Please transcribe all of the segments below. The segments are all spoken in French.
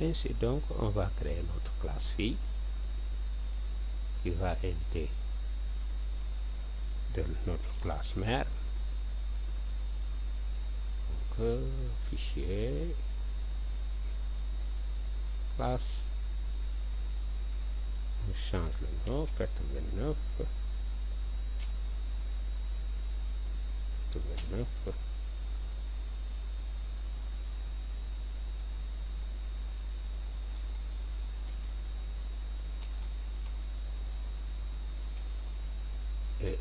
Ainsi donc, on va créer notre classe fille qui va hériter de notre classe mère. Donc, fichier, classe, on change le nom, 89, et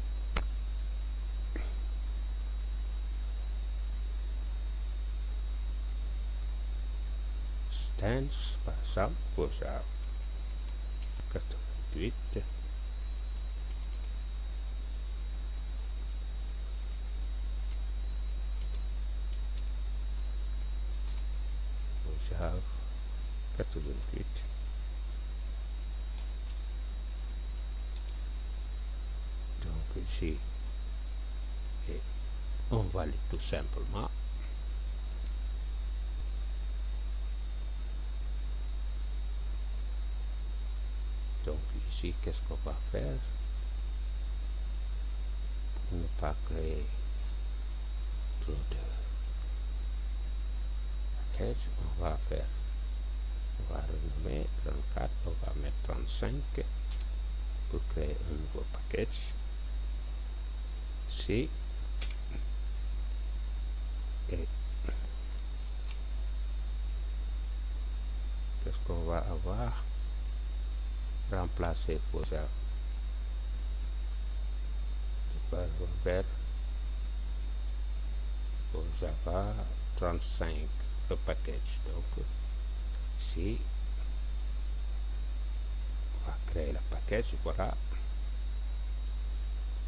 stands, par exemple, pour ça, 88, pour ça, 88. Donc ici, et on valide tout simplement. Donc ici, qu'est-ce qu'on va faire pour ne pas créer trop de packages? On va renommer 34, on va mettre 35 pour créer un nouveau package. Ici, et qu'est-ce qu'on va avoir? Remplacer pour ça par vers pour Java 35 le package. Donc ici on va créer le package, voilà.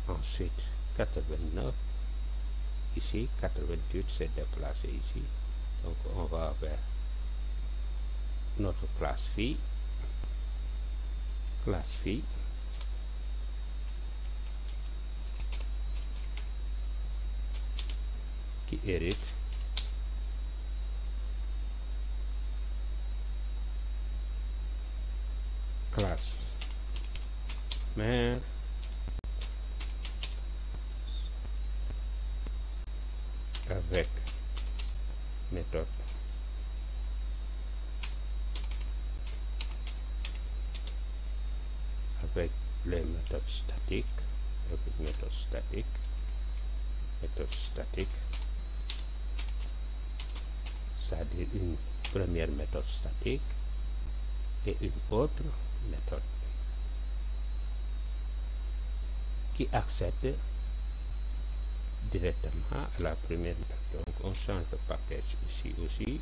Ensuite 89, ici 88 c'est déplacé ici, donc on va vers notre classe fille, qui hérite classe mère avec méthode avec les méthodes statiques, méthode statique, c'est-à-dire une première méthode statique et une autre méthode qui accède directement à la première méthode. Donc on change le package ici aussi,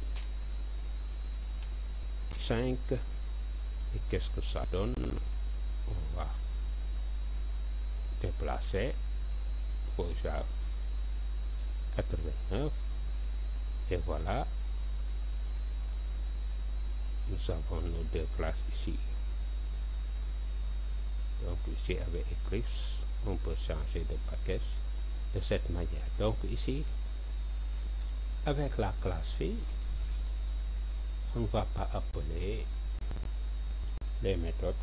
5, et qu'est-ce que ça donne? On va déplacer pour 89 et voilà, nous avons nos deux classes ici. Donc ici avec Eclipse on peut changer de package de cette manière. Donc ici avec la classe fille on ne va pas appeler les méthodes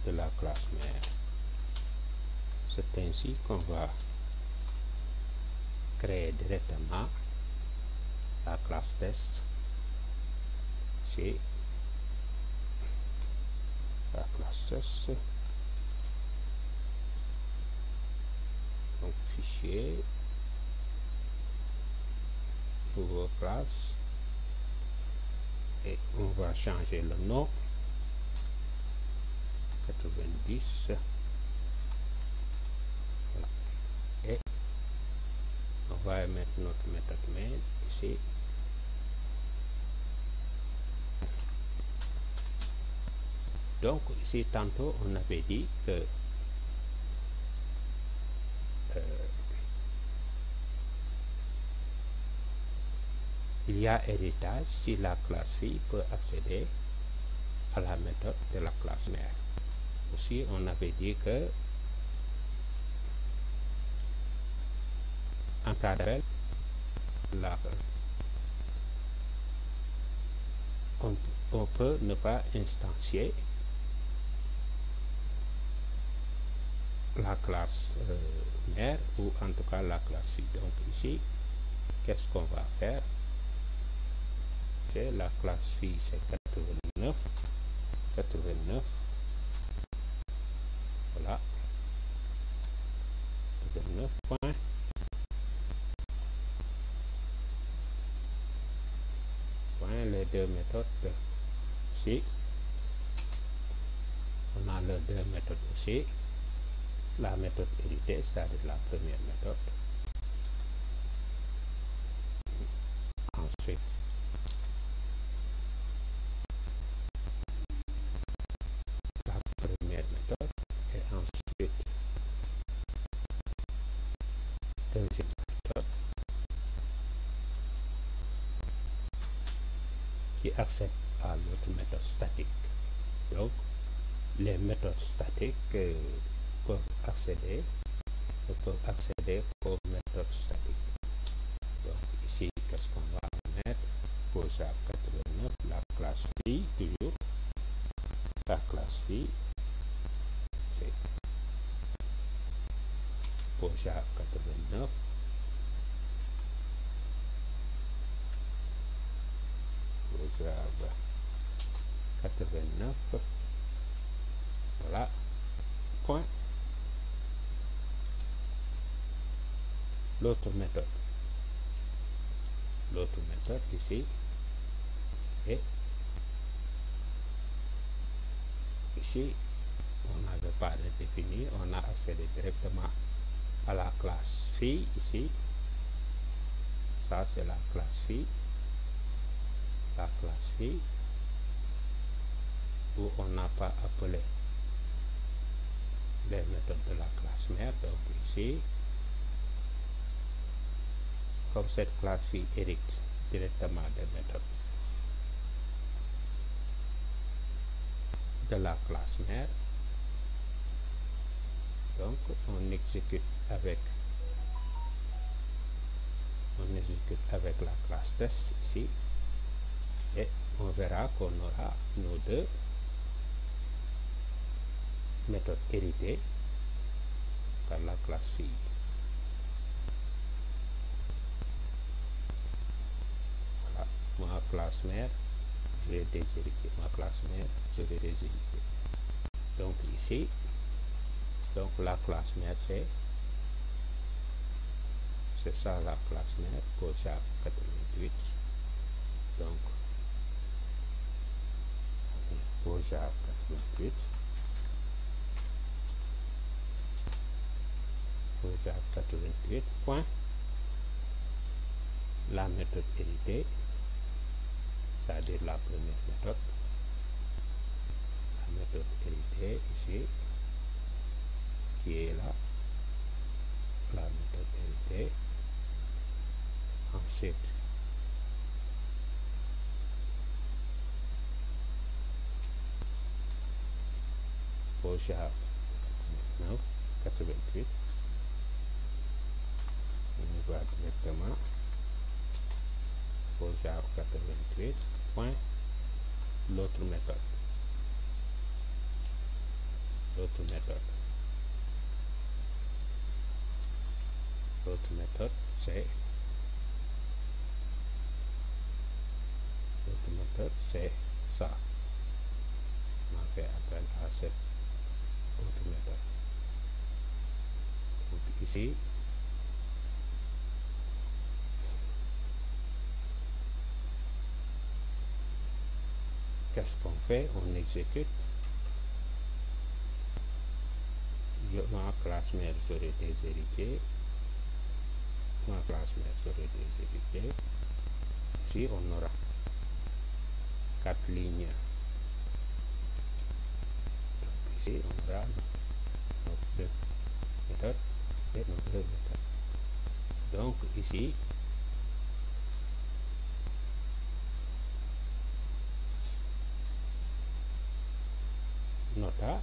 de la classe mère. C'est ainsi qu'on va créer directement la classe test chez la classe test. Donc fichier, nouveau classe, et on va changer le nom 90, voilà. Et on va mettre notre méthode main ici. Donc ici tantôt on avait dit que il y a héritage si la classe fille peut accéder à la méthode de la classe mère. Aussi on avait dit que en cas d'appel on peut ne pas instancier la classe mère ou en tout cas la classe fille. Donc ici, qu'est-ce qu'on va faire? C'est la classe fille, c'est 89, voilà, 89 points. Les deux méthodes ici, on a les deux méthodes aussi, la méthode héritée, c'est-à-dire la première méthode, ensuite la première méthode et ensuite deuxième méthode qui accède à l'autre méthode statique. Donc les méthodes statiques peuvent accéder aux méthodes statiques. Donc ici, qu'est-ce qu'on va mettre? Posé à 89, la classe fille, toujours la classe fille, c'est posé à 89, posé à 89, voilà, point. L'autre méthode ici, et ici on n'avait pas redéfini, on a accédé directement à la classe fille ici. Ça c'est la classe fille, où on n'a pas appelé les méthodes de la classe mère. Donc ici, comme cette classe fille hérite directement des méthodes de la classe mère, donc on exécute avec la classe test ici, et on verra qu'on aura nos deux méthodes héritées par la classe fille. Voilà, ma classe mère, je vais déshériter ma classe mère, je vais déshériter. Donc ici, donc la classe mère c'est ça, la classe mère posée à 88. Donc posée à 88, posée à 88 point. La méthode héritée, c'est-à-dire la première méthode, la méthode héritée ici, qui est là, la méthode héritée. Ensuite, posé à 88, on va directement posé à 88 point. L'autre méthode c'est ça. On a fait appel à cette autre méthode. Donc ici, qu'est-ce qu'on fait? On exécute. Ma classe mère serait déshéritée. Ici, on aura 4 lignes. Donc ici, on aura nos deux méthodes et nos deux méthodes. Donc ici, nota,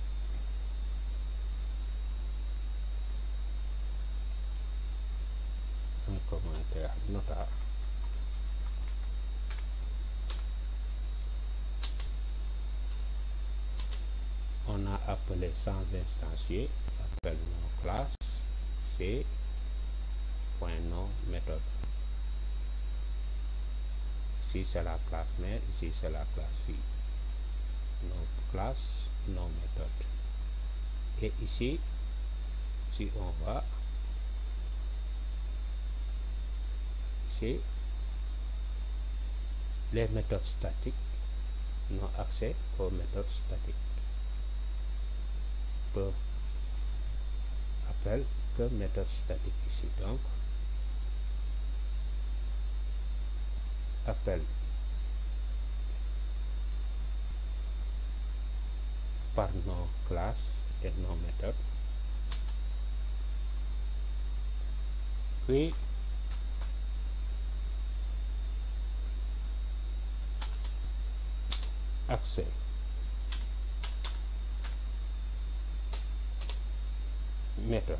un commentaire nota, maintenant appelé sans instancier, appelle non classe, c'est point non méthode. Ici c'est la classe mère, ici c'est la classe fille. Non classe, non méthode. Et ici, si on va ici, les méthodes statiques n'ont accès aux méthodes statiques. Peut appelle que méthode statique ici. Donc, appelle par nom classe et nom méthode. Puis, accès méthode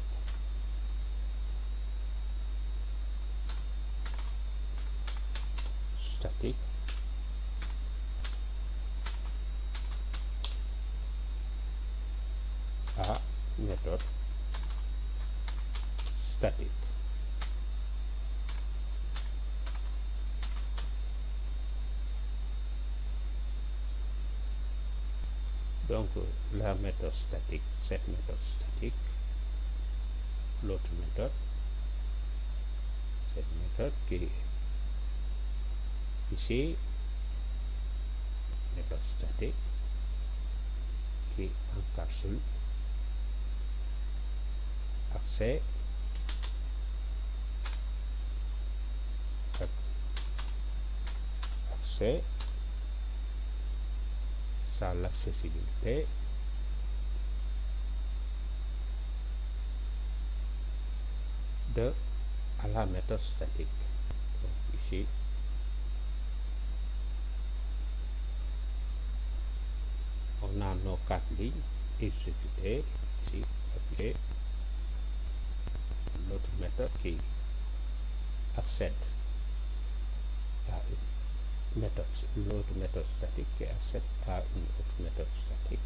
statique à méthode statique. Donc la méthode statique, cette méthode statique, l'autre méthode, cette méthode qui est ici, méthode statique, qui encapsule accès à l'accessibilité à la méthode statique. Donc ici, on a nos 4 lignes exécutées, ici, appelées l'autre méthode qui accède à une méthode, l'autre méthode statique qui accède à une autre méthode statique.